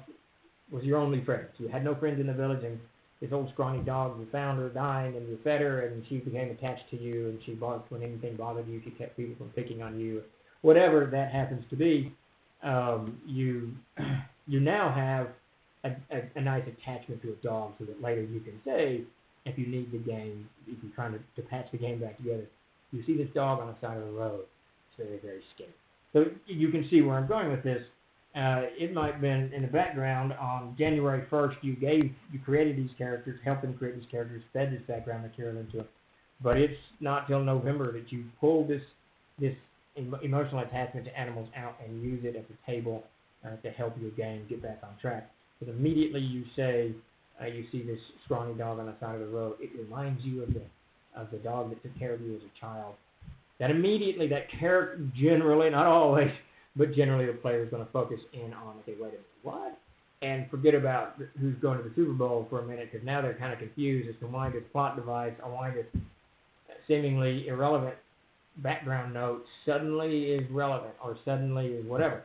was your only friend. You had no friends in the village, and this old scrawny dog, you found her dying, and you fed her, and she became attached to you, and she barked when anything bothered you. She kept people from picking on you. Whatever that happens to be, you now have a nice attachment to a dog, so that later you can say, if you need the game, if you're trying to patch the game back together, you see this dog on the side of the road. It's very, very scary. So you can see where I'm going with this. It might have been in the background on January 1st, you created these characters, helped them create these characters, fed this background material into them. But it's not till November that you pull this emotional attachment to animals out and use it at the table to help your game get back on track. Because immediately you say, you see this scrawny dog on the side of the road, it reminds you of the dog that took care of you as a child. That immediately, that character, generally, not always, but generally the player is going to focus in on, okay, wait a minute, what? And forget about who's going to the Super Bowl for a minute, because now they're kind of confused as to why this plot device, or why this seemingly irrelevant background note suddenly is relevant, or suddenly is whatever.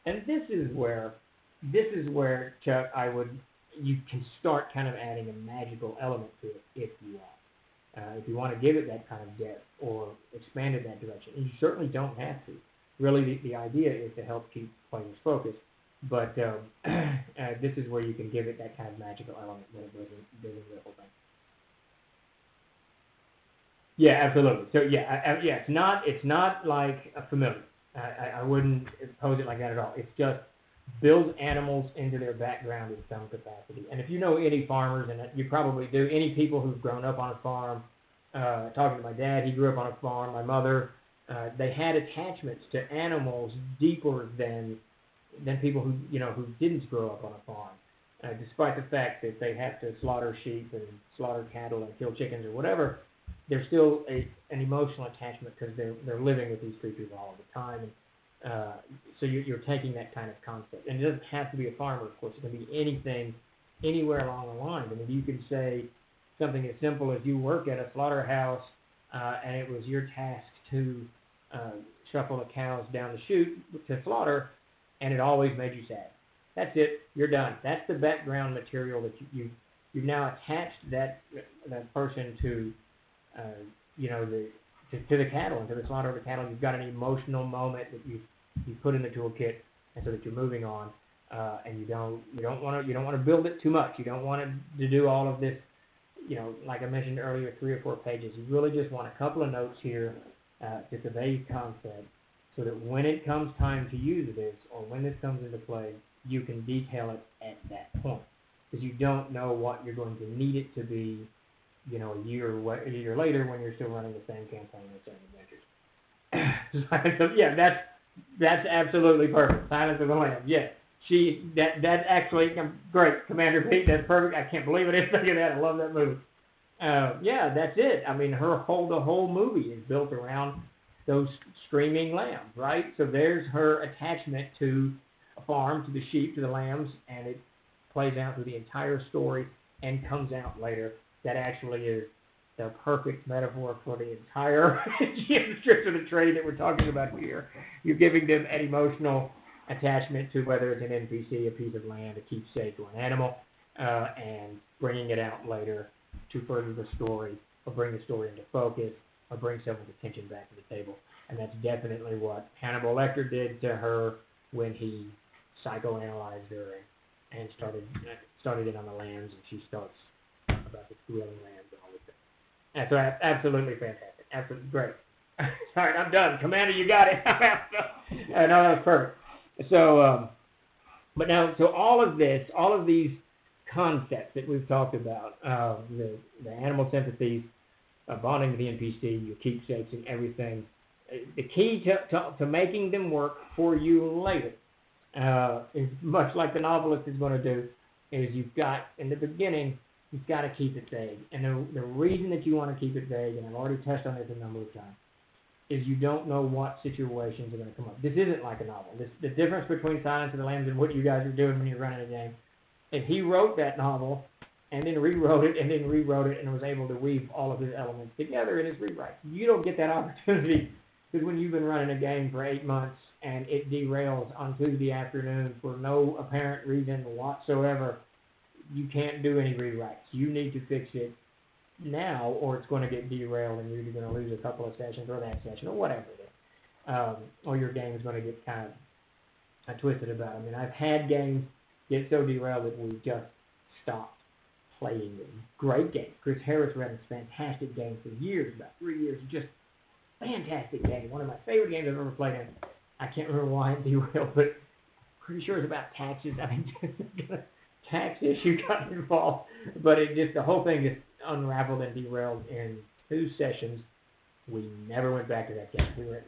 And this is where, Chuck, you can start kind of adding a magical element to it if you want. If you want to give it that kind of depth or expand it that direction. And you certainly don't have to. Really, the idea is to help keep players focused. But this is where you can give it that kind of magical element when it doesn't the whole thing. Yeah, absolutely. So it's not like a familiar. I wouldn't pose it like that at all. It's just build animals into their background in some capacity. And if you know any farmers, and you probably do, any people who've grown up on a farm, talking to my dad, he grew up on a farm, my mother, they had attachments to animals deeper than people who didn't grow up on a farm. Despite the fact that they have to slaughter sheep and slaughter cattle and kill chickens or whatever, there's still an emotional attachment because they're living with these creatures all the time. And, so you're taking that kind of concept. And it doesn't have to be a farmer, of course. It can be anything, anywhere along the line. I mean, you can say something as simple as you work at a slaughterhouse, and it was your task to shuffle the cows down the chute to slaughter, and it always made you sad. That's it. You're done. That's the background material that you've now attached that person to, to the cattle and to the slaughter of the cattle. You've got an emotional moment that you put in the toolkit, and so that you're moving on, and you don't want to build it too much. You don't want to do all of this, like I mentioned earlier, 3 or 4 pages. You really just want a couple of notes here to convey concept, so that when it comes time to use this, or when this comes into play, you can detail it at that point, because you don't know what you're going to need it to be, a year later when you're still running the same campaign and the same adventures. Yeah, that's absolutely perfect. Silence of the Lambs. Yeah, that's actually great. Commander Pete, that's perfect. I can't believe I didn't think of that. I love that movie. Yeah, that's it. I mean, the whole movie is built around those screaming lambs, right? So there's her attachment to a farm, to the sheep, to the lambs, and it plays out through the entire story and comes out later. That actually is the perfect metaphor for the entire strips of the trade that we're talking about here. You're giving them an emotional attachment to whether it's an NPC, a piece of land, a keepsake, or an animal, and bringing it out later to further the story, or bring the story into focus, or bring someone's attention back to the table. And that's definitely what Hannibal Lecter did to her when he psychoanalyzed her and started in on the lambs, and she starts about the squealing lambs and all this stuff. That's absolutely fantastic. Absolutely great. All right, I'm done. Commander, you got it. No, that was perfect. So, but now, so all of these concepts that we've talked about, the animal sympathies, bonding to the NPC, your keepsakes, and everything, the key to making them work for you later, is much like the novelist is going to do, is you've got, in the beginning, you've got to keep it vague. And the reason that you want to keep it vague, and I've already touched on this a number of times, is you don't know what situations are going to come up. This isn't like a novel. The difference between Silence of the Lambs and what you guys are doing when you're running a game, if he wrote that novel and then rewrote it and was able to weave all of his elements together in his rewrite. You don't get that opportunity because when you've been running a game for 8 months and it derails on Tuesday afternoon for no apparent reason whatsoever, you can't do any rewrites. You need to fix it now or it's going to get derailed and you're either going to lose a couple of sessions or that session or whatever it is. Or your game is going to get kind of twisted about. I mean, I've had games get so derailed that we just stopped playing them. Great game. Chris Harris ran a fantastic game for years, about 3 years. Just fantastic game. One of my favorite games I've ever played in. I can't remember why it derailed, but pretty sure it's about taxes. I mean, just a tax issue got involved. But the whole thing just unraveled and derailed in 2 sessions. We never went back to that game. We were at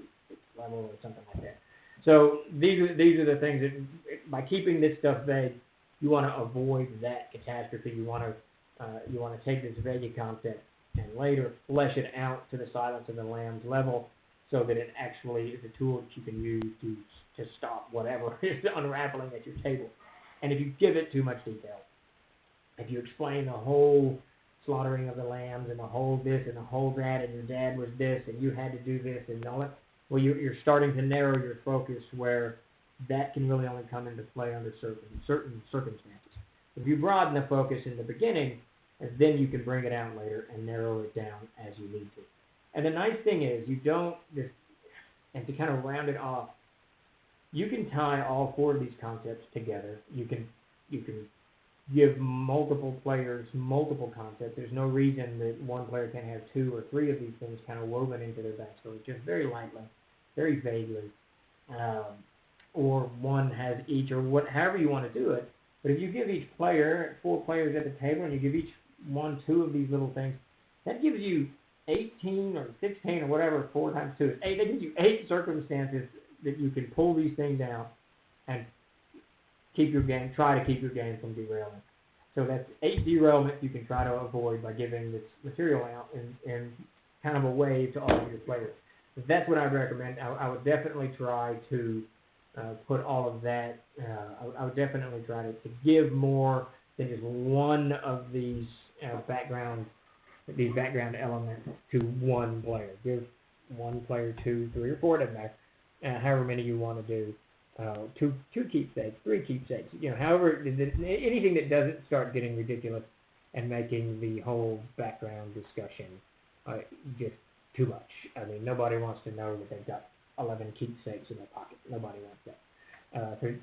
level or something like that. So these are the things that, by keeping this stuff vague, you want to avoid that catastrophe. You want to take this vague concept and later flesh it out to the Silence of the Lambs level, so that it actually is a tool that you can use to stop whatever is unraveling at your table. And if you give it too much detail, if you explain the whole slaughtering of the lambs and the whole this and the whole that, and your dad was this and you had to do this and all that, well, you're starting to narrow your focus where that can really only come into play under certain circumstances. If you broaden the focus in the beginning, and then you can bring it out later and narrow it down as you need to. And the nice thing is, and to kind of round it off, you can tie all 4 of these concepts together. You can give multiple players multiple concepts. There's no reason that one player can't have 2 or 3 of these things kind of woven into their backstory, just very lightly, very vaguely. Or one has each, or however you want to do it. But if you give each player 4 players at the table, and you give each one 2 of these little things, that gives you 18 or 16 or whatever 4 times 2 is 8. That gives you 8 circumstances that you can pull these things out and try to keep your game from derailing. So that's 8 derailments you can try to avoid by giving this material out in kind of a way to all of your players. If that's what I'd recommend. I would definitely try to put all of that. I would definitely try to give more than just one of these background elements to one player. Give one player 2, 3, or 4, doesn't matter. However many you want to do. 2 keepsakes, 3 keepsakes. However, anything that doesn't start getting ridiculous and making the whole background discussion just too much. I mean, nobody wants to know that they've got 11 keepsakes in their pocket. Nobody wants that.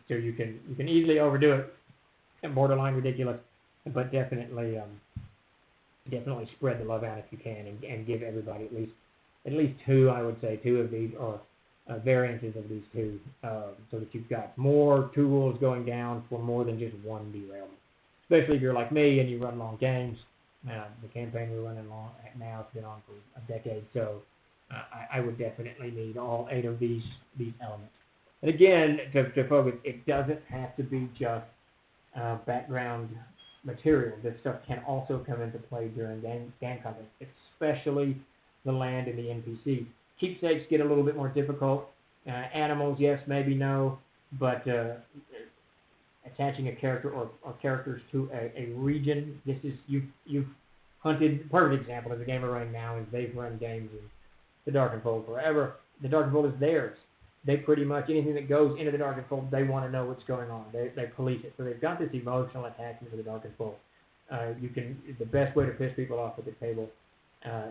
So you can easily overdo it and borderline ridiculous, but definitely spread the love out if you can, and give everybody at least 2. I would say 2 of these, or variances of these 2, so that you've got more tools going down for more than just one derailment. Especially if you're like me and you run long games. The campaign we're running long now has been on for a decade, so I would definitely need all 8 of these elements. And again, to focus, it doesn't have to be just background material. This stuff can also come into play during game content, especially the land and the NPC. Keepsakes get a little bit more difficult. Animals, yes, maybe no, but attaching a character or characters to a region. This is you've hunted. Perfect example is a game we're running now, is they've run games in the Darkenfold forever. The Darkenfold is theirs. They pretty much, anything that goes into the Darkenfold, they want to know what's going on. They police it. So they've got this emotional attachment to the Darkenfold. The best way to piss people off at the table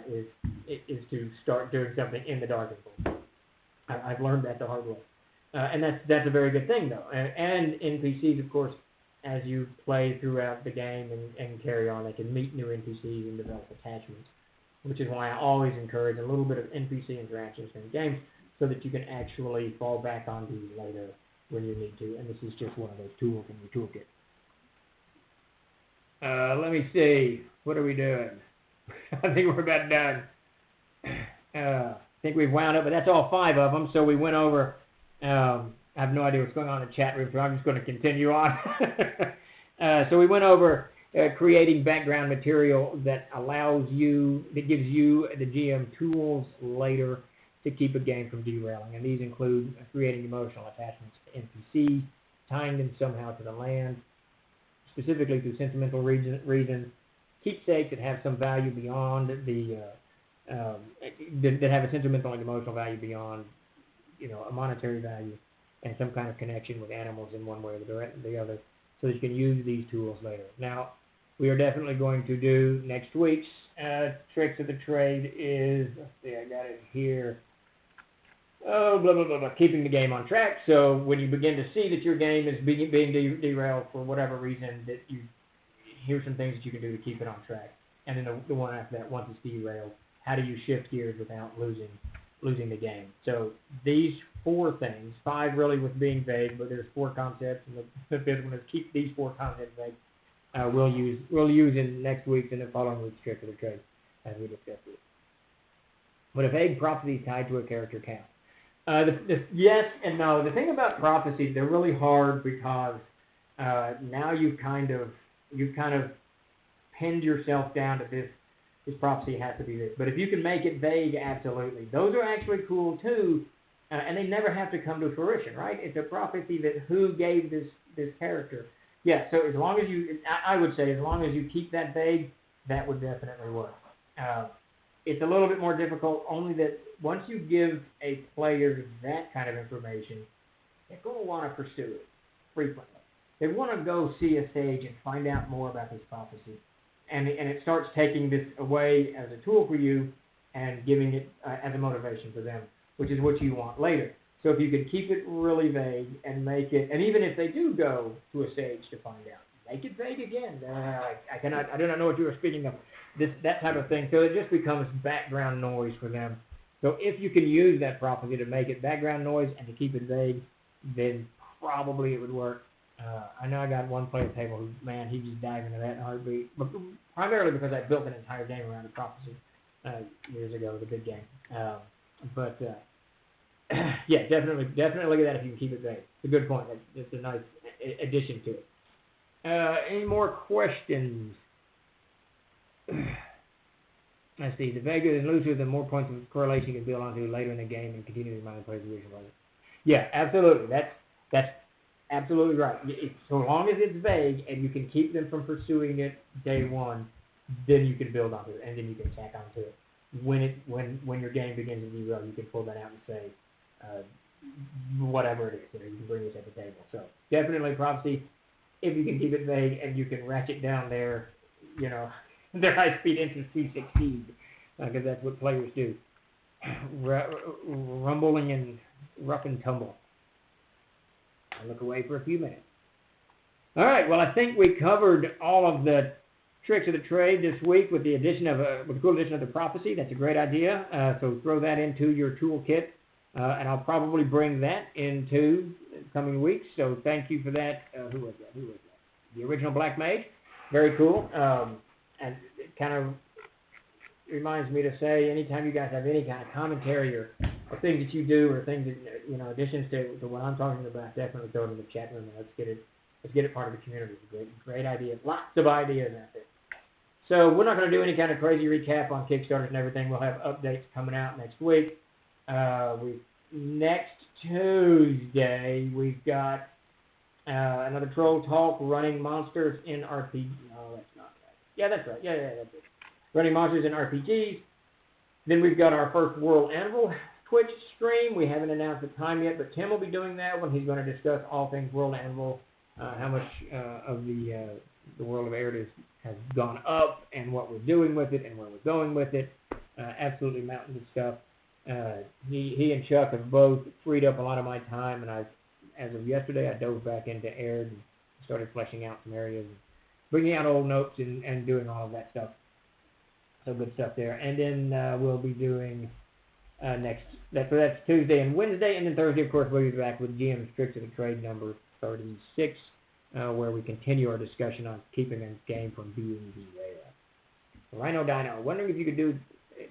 is to start doing something in the Darkenfold. I've learned that the hard way. And that's a very good thing, though. And NPCs, of course, as you play throughout the game and carry on, they can meet new NPCs and develop attachments, which is why I always encourage a little bit of NPC interactions in games so that you can actually fall back on these later when you need to. And this is just one of those tools in your toolkit. Let me see. What are we doing? I think we're about done. I think we've wound up, but that's all 5 of them. So we went over. I have no idea what's going on in the chat room, so I'm just going to continue on. So we went over creating background material that gives you, the GM, tools later to keep a game from derailing. And these include creating emotional attachments to NPCs, tying them somehow to the land, specifically through sentimental reasons, keepsakes that have some value beyond that have a sentimental and emotional value beyond, a monetary value, and some kind of connection with animals in one way or the other, so that you can use these tools later. Now, we are definitely going to do next week's Tricks of the Trade is, let's see, I got it here. Oh, blah, blah, blah, blah, keeping the game on track. So when you begin to see that your game is being derailed for whatever reason, here's some things that you can do to keep it on track. And then the one after that, once it's derailed, how do you shift gears without losing the game? So these 4 things, 5 really with being vague, but there's 4 concepts, and the 5th one is keep these 4 concepts vague. We'll use in next week's and the following week's Trick of the Trade as we discussed it. But a vague prophecy tied to a character count. Yes and no. The thing about prophecies, they're really hard because now you've kind of pinned yourself down to this prophecy has to be this. But if you can make it vague, absolutely. Those are actually cool too, and they never have to come to fruition, right? It's a prophecy that who gave this character. Yeah, so as long as I would say, as long as you keep that vague, that would definitely work. It's a little bit more difficult, only that once you give a player that kind of information, they're going to want to pursue it frequently. They want to go see a sage and find out more about this prophecy. And it starts taking this away as a tool for you and giving it as a motivation for them, which is what you want later. So if you can keep it really vague and make it, and even if they do go to a sage to find out, make it vague again. I do not know what you were speaking of. That type of thing. So it just becomes background noise for them. So if you can use that prophecy to make it background noise and to keep it vague, then probably it would work. I know I got one player table who, man, he just dived into that in a heartbeat. But primarily because I built an entire game around the prophecy years ago, the big game. Yeah, definitely look at that if you can keep it vague. It's a good point. It's a nice addition to it. Any more questions? Let's see. The vaguer and looser, the more points of correlation you can build onto later in the game and continue to remind the players of the original. Yeah, absolutely. That's absolutely right. So long as it's vague and you can keep them from pursuing it day one, then you can build onto it and then you can tack onto it. When your game begins to derail, you can pull that out and say whatever it is. You can bring this at the table. So definitely prophecy. If you can keep it vague and you can ratchet down their high-speed entry speed, because that's what players do. Rumbling and rough and tumble. I'll look away for a few minutes. All right, well, I think we covered all of the tricks of the trade this week with the cool addition of the prophecy. That's a great idea. So throw that into your toolkit, and I'll probably bring that into coming weeks. So thank you for that. Who was that? The original Black Mage. Very cool. And it kind of reminds me to say, anytime you guys have any kind of commentary or things that you do or things that, additions to what I'm talking about, definitely throw it in the chat room and let's get it part of the community. It's a great idea. Lots of ideas out there. So we're not going to do any kind of crazy recap on Kickstarters and everything. We'll have updates coming out next week. Next Tuesday, we've got another Troll Talk, Running Monsters in RPG. No, that's not right. Yeah, that's right. Yeah, that's it. Running Monsters in RPGs. Then we've got our first World Anvil Twitch stream. We haven't announced the time yet, but Tim will be doing that one. He's going to discuss all things World Anvil, how much of the World of Air has gone up and what we're doing with it and where we're going with it. Absolutely mountains of stuff. He and Chuck have both freed up a lot of my time, and as of yesterday, I dove back into Air and started fleshing out some areas, and bringing out old notes and doing all of that stuff. So good stuff there. And then we'll be doing that's Tuesday and Wednesday, and then Thursday, of course, we'll be back with GM's Tricks of the Trade number 36, where we continue our discussion on keeping a game from being derailed. Rhino Dino, wondering if you could do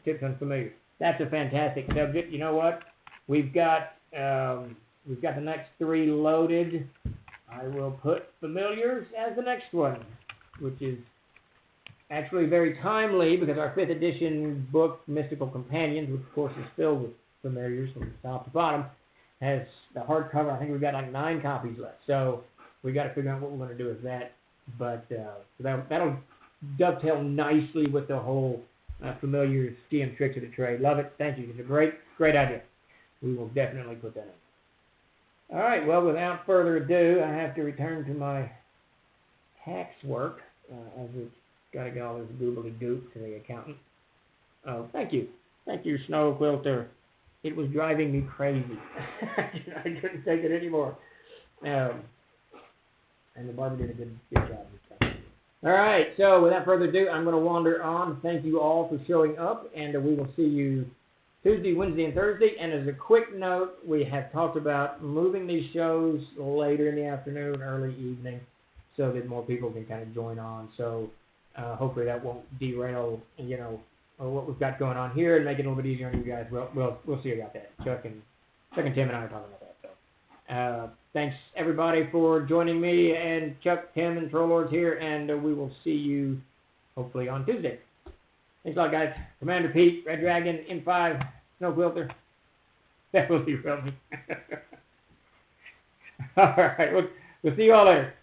tips on familiars. That's a fantastic subject. You know what? We've got the next 3 loaded. I will put familiars as the next one, which is actually very timely because our 5th edition book, Mystical Companions, which of course is filled with familiars from top to bottom, has the hardcover. I think we've got like 9 copies left. So we got to figure out what we're going to do with that. But that'll dovetail nicely with the whole familiars GM Tricks of the Trade. Love it. Thank you. It's a great idea. We will definitely put that in. All right. Well, without further ado, I have to return to my tax work as it's got to get all this goobly-goop to the accountant. Oh, thank you. Thank you, Snow Quilter. It was driving me crazy. I couldn't take it anymore. And the barber did a good job. All right, so without further ado, I'm going to wander on. Thank you all for showing up, and we will see you Tuesday, Wednesday, and Thursday. And as a quick note, we have talked about moving these shows later in the afternoon, early evening, so that more people can kind of join on. So hopefully that won't derail, what we've got going on here, and make it a little bit easier on you guys. We'll see about that. Chuck and Tim and I are talking about that. So thanks everybody for joining me, and Chuck, Tim, and Troll Lords here, and we will see you hopefully on Tuesday. Thanks a lot, guys. Commander Pete, Red Dragon, M5, Snow Quilter. That will be real. All right, we'll see you all later.